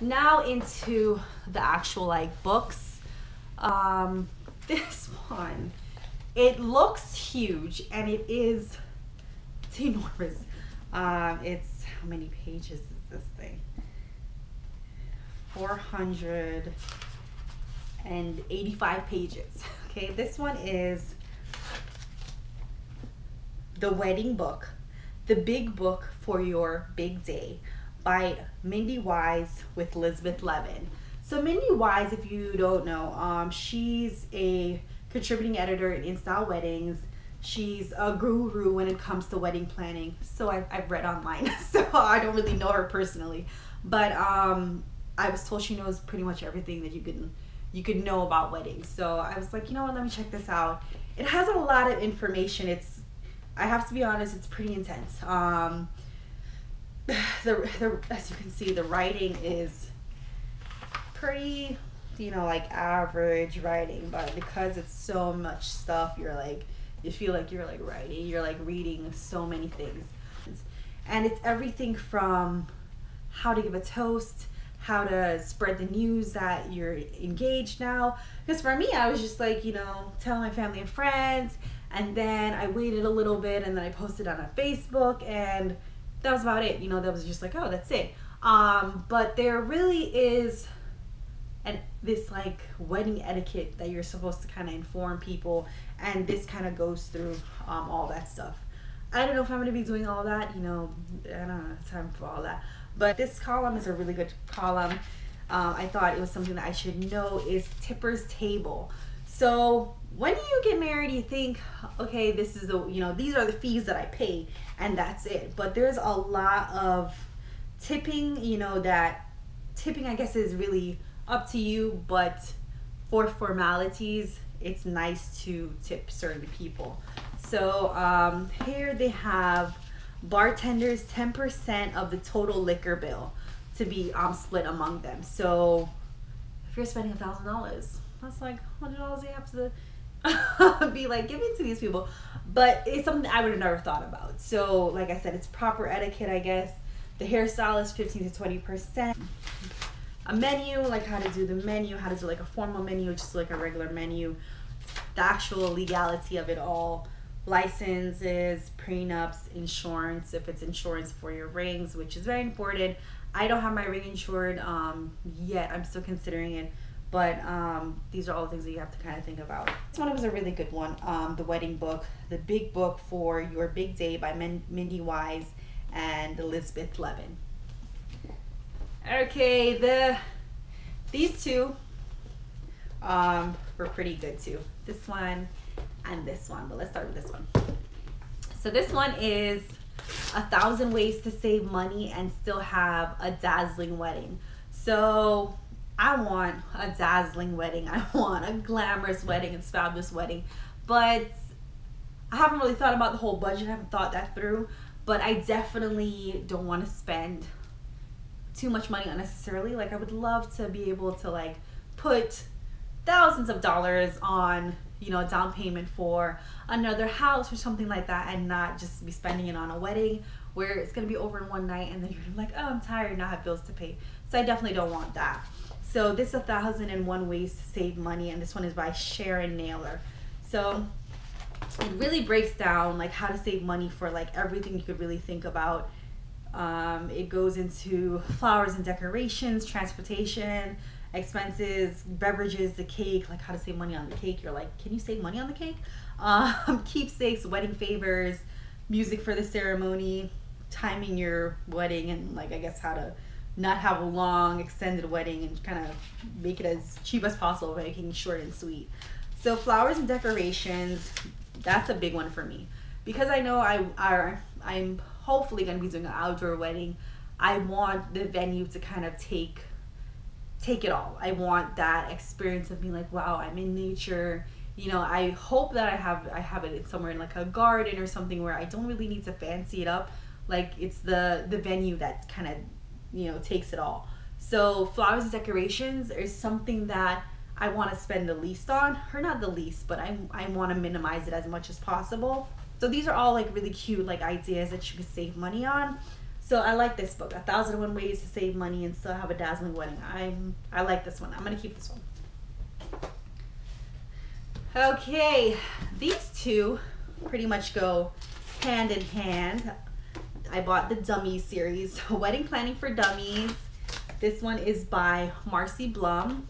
now into the actual like books. This one, it looks huge and it's enormous. It's, how many pages is this thing? 485 pages. Okay, this one is The Wedding Book, The Big Book for Your Big Day by Mindy Wise with Elizabeth Levin. So Mindy Wise, if you don't know, she's a contributing editor in InStyle Weddings. She's a guru when it comes to wedding planning. So I've read online, so I don't really know her personally, but I was told she knows pretty much everything that you could know about weddings. So I was like, you know what, let me check this out. It has a lot of information. I have to be honest, it's pretty intense. As you can see, the writing is pretty, like average writing, but because it's so much stuff, you feel like you're like writing, you're like reading so many things. And it's everything from how to give a toast, how to spread the news that you're engaged now. Because for me, I was just like, telling my family and friends, and then I waited a little bit, and then I posted on Facebook, and that was about it. That was just like, oh, that's it. But there really is this like wedding etiquette that you're supposed to kind of inform people, and this kind of goes through all that stuff. I don't know if I'm going to be doing all that, I don't have time for all that. But this column is a really good column. I thought it was something that I should know is Tipper's Table. So when you get married, you think, okay, this is these are the fees that I pay, and that's it. But there's a lot of tipping, that tipping, I guess, is really up to you, but for formalities, it's nice to tip certain people. So here they have bartenders 10% of the total liquor bill to be split among them. So if you're spending $1,000, that's like $100 you have to be like giving to these people. But it's something I would have never thought about. So like I said, it's proper etiquette, I guess. The hairstylist 15 to 20%. A menu, like how to do the menu, how to do like a formal menu, just like a regular menu. The actual legality of it all. Licenses, prenups, insurance, if it's insurance for your rings, which is very important. I don't have my ring insured yet. I'm still considering it. But these are all the things that you have to kind of think about. This one was a really good one. The Wedding Book, The Big Book for Your Big Day by Mindy Wise and Elizabeth Levin. Okay, these two were pretty good too. This one and this one, but let's start with this one. So this one is 1,000 Ways to Save Money and Still Have a Dazzling Wedding. So I want a dazzling wedding. I want a glamorous wedding and fabulous wedding, but I haven't really thought about the whole budget. I haven't thought that through, but I definitely don't want to spend too much money unnecessarily. Like I would love to be able to like put thousands of dollars on a down payment for another house or something like that, and not just be spending it on a wedding where it's going to be over in one night and then you're like, oh, I'm tired, now I have bills to pay. So I definitely don't want that. So this is 1,001 Ways to Save Money, and this one is by Sharon Naylor. So it really breaks down like how to save money for like everything you could really think about. It goes into flowers and decorations, transportation, expenses, beverages, the cake, like how to save money on the cake. You're like, can you save money on the cake? Keepsakes, wedding favors, music for the ceremony, timing your wedding, and like I guess how to not have a long extended wedding and kind of make it as cheap as possible by making it short and sweet. So flowers and decorations, that's a big one for me because I know I'm hopefully going to be doing an outdoor wedding. I want the venue to kind of take it all. I want that experience of being like, wow, I'm in nature. I hope that I have it somewhere in like a garden or something where I don't really need to fancy it up. Like it's the venue that kind of takes it all. So flowers and decorations is something that I want to spend the least on, or not the least, but I want to minimize it as much as possible. So these are all like really cute like ideas that you could save money on. So I like this book, 1,001 Ways to Save Money and Still Have a Dazzling Wedding. I like this one. I'm gonna keep this one. Okay, these two pretty much go hand in hand. I bought the Dummies series, Wedding Planning for Dummies. This one is by Marcy Blum.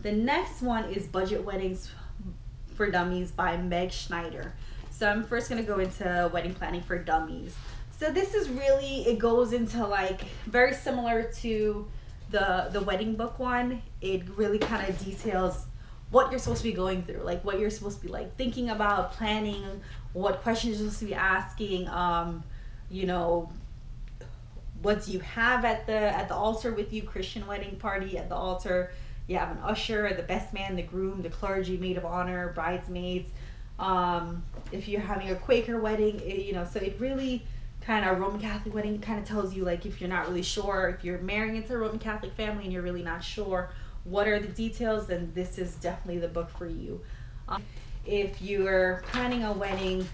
The next one is Budget Weddings for Dummies by Meg Schneider. So I'm first gonna go into Wedding Planning for Dummies. So this is really, it goes into like very similar to the wedding book one. It really kind of details what you're supposed to be going through, like what you're supposed to be like thinking about, planning, what questions you're supposed to be asking, you know, what do you have at the altar with you, Christian wedding party at the altar. You have an usher, the best man, the groom, the clergy, maid of honor, bridesmaids. If you're having a Quaker wedding, you know, so it really kind of, Roman Catholic wedding kind of tells you like if you're not really sure, if you're marrying into a Roman Catholic family and you're really not sure what are the details, then this is definitely the book for you. If you're planning a wedding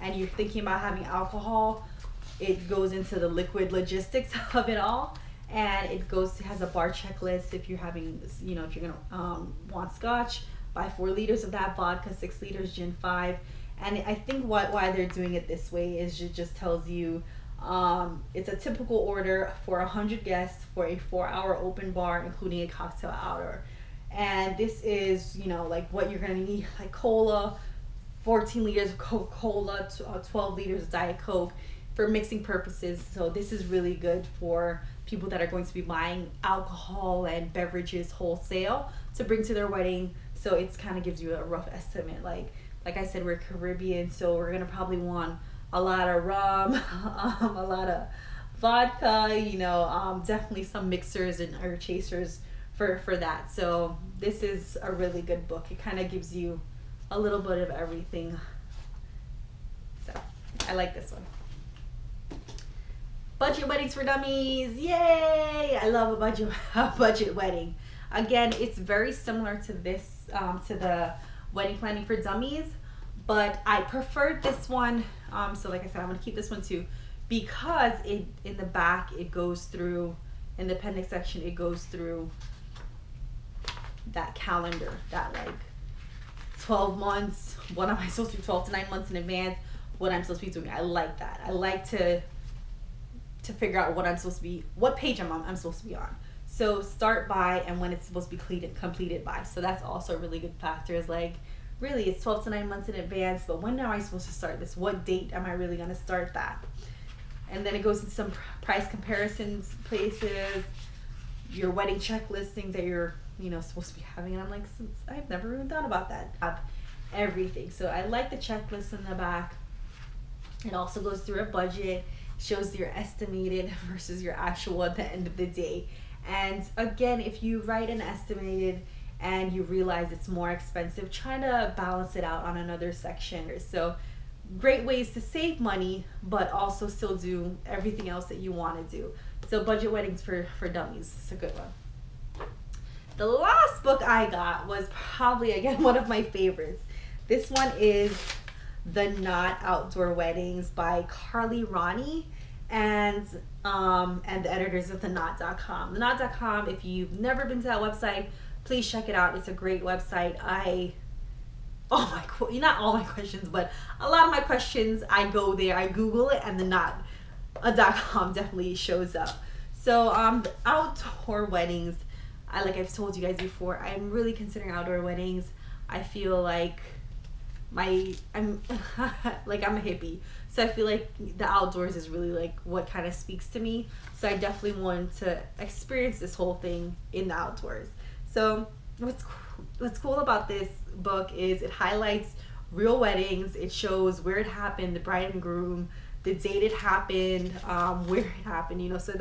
and you're thinking about having alcohol, it goes into the liquid logistics of it all, and it has a bar checklist. If you're having, you know, if you're gonna want scotch, buy 4 liters of that, vodka 6 liters, gin 5. And I think why they're doing it this way is it just tells you it's a typical order for 100 guests for a 4-hour open bar, including a cocktail hour. And this is, you know, like what you're gonna need, like cola, 14 liters of Coca-Cola, 12 liters of Diet Coke for mixing purposes. So this is really good for people that are going to be buying alcohol and beverages wholesale to bring to their wedding. So it's kind of gives you a rough estimate. Like I said, we're Caribbean, so we're gonna probably want a lot of rum, a lot of vodka, you know, definitely some mixers and or chasers for that. So this is a really good book. It kind of gives you a little bit of everything. So I like this one. Budget Weddings for Dummies, yay! I love a budget wedding. Again, it's very similar to this, to the Wedding Planning for Dummies, but I preferred this one. So like I said, I'm gonna keep this one too, because in the back it goes through, in the appendix section, it goes through that calendar, that like 12 months, what am I supposed to do 12 to 9 months in advance, what I'm supposed to be doing. I like that. I like to figure out what I'm supposed to be, what page I'm supposed to be on. So start by and when it's supposed to be completed by. So that's also a really good factor, is like, really it's 12 to 9 months in advance, but when am I supposed to start this? What date am I really going to start that? And then it goes into some price comparisons places, your wedding checklist, things that you're, you know, supposed to be having. And I'm like, I've never even thought about that. Everything. So I like the checklist in the back. It also goes through a budget, shows your estimated versus your actual at the end of the day. And again, if you write an estimated and you realize it's more expensive, try to balance it out on another section. So great ways to save money, but also still do everything else that you want to do. So Budget Weddings for Dummies, it's a good one. The last book I got was probably, again, one of my favorites. This one is The Knot Outdoor Weddings by Carly Ronnie and the editors of TheKnot.com. TheKnot.com, if you've never been to that website, please check it out. It's a great website. Not all my questions, but a lot of my questions, I go there, I Google it, and the Knot.com definitely shows up. So outdoor weddings, like I've told you guys before, I'm really considering outdoor weddings. I feel like I'm like I'm a hippie, so I feel like the outdoors is really like what kind of speaks to me. So I definitely want to experience this whole thing in the outdoors. So what's cool about this book is it highlights real weddings. It shows where it happened, the bride and groom, the date it happened, where it happened, you know. So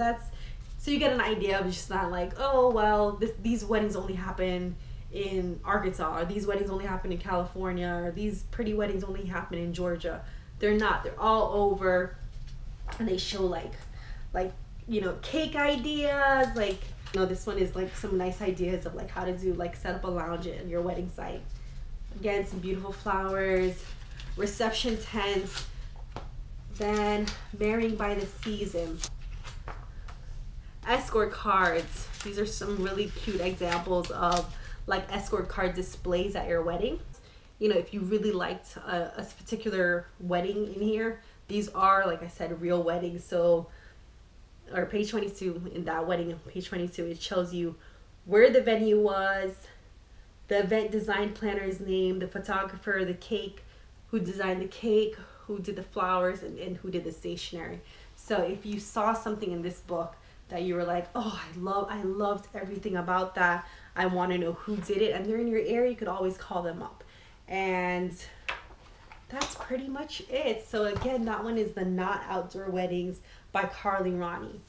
you get an idea of, it's just not like, oh well, these weddings only happen in Arkansas, or these weddings only happen in California, or these pretty weddings only happen in Georgia. They're not. They're all over, and they show like you know, cake ideas. Like, you know, this one is like some nice ideas of like how to do, like set up a lounge in your wedding site. Again, some beautiful flowers, reception tents, then marrying by the season. escort cards. These are some really cute examples of like escort card displays at your wedding. You know, if you really liked a particular wedding in here, these are, like I said, real weddings. So, or page 22, in that wedding, page 22, it shows you where the venue was, the event design planner's name, the photographer, the cake, who designed the cake, who did the flowers, and who did the stationery. So if you saw something in this book that you were like, oh, I loved everything about that, I want to know who did it, and they're in your area, you could always call them up. And that's pretty much it. So again, that one is The Not Outdoor Weddings by Carly Ronnie.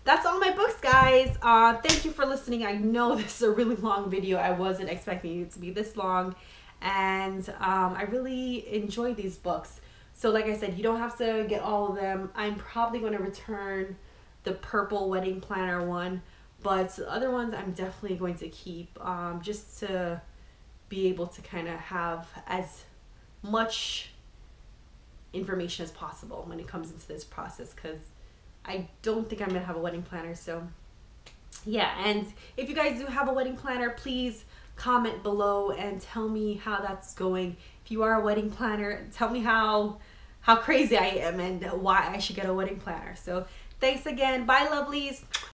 That's all my books, guys. Thank you for listening. I know this is a really long video. I wasn't expecting it to be this long. And I really enjoy these books. So like I said, you don't have to get all of them. I'm probably going to return the purple wedding planner one. But the other ones I'm definitely going to keep, just to be able to kind of have as much information as possible when it comes into this process, because I don't think I'm gonna have a wedding planner. So yeah, and if you guys do have a wedding planner, please comment below and tell me how that's going. If you are a wedding planner, tell me how crazy I am and why I should get a wedding planner. So thanks again. Bye, lovelies.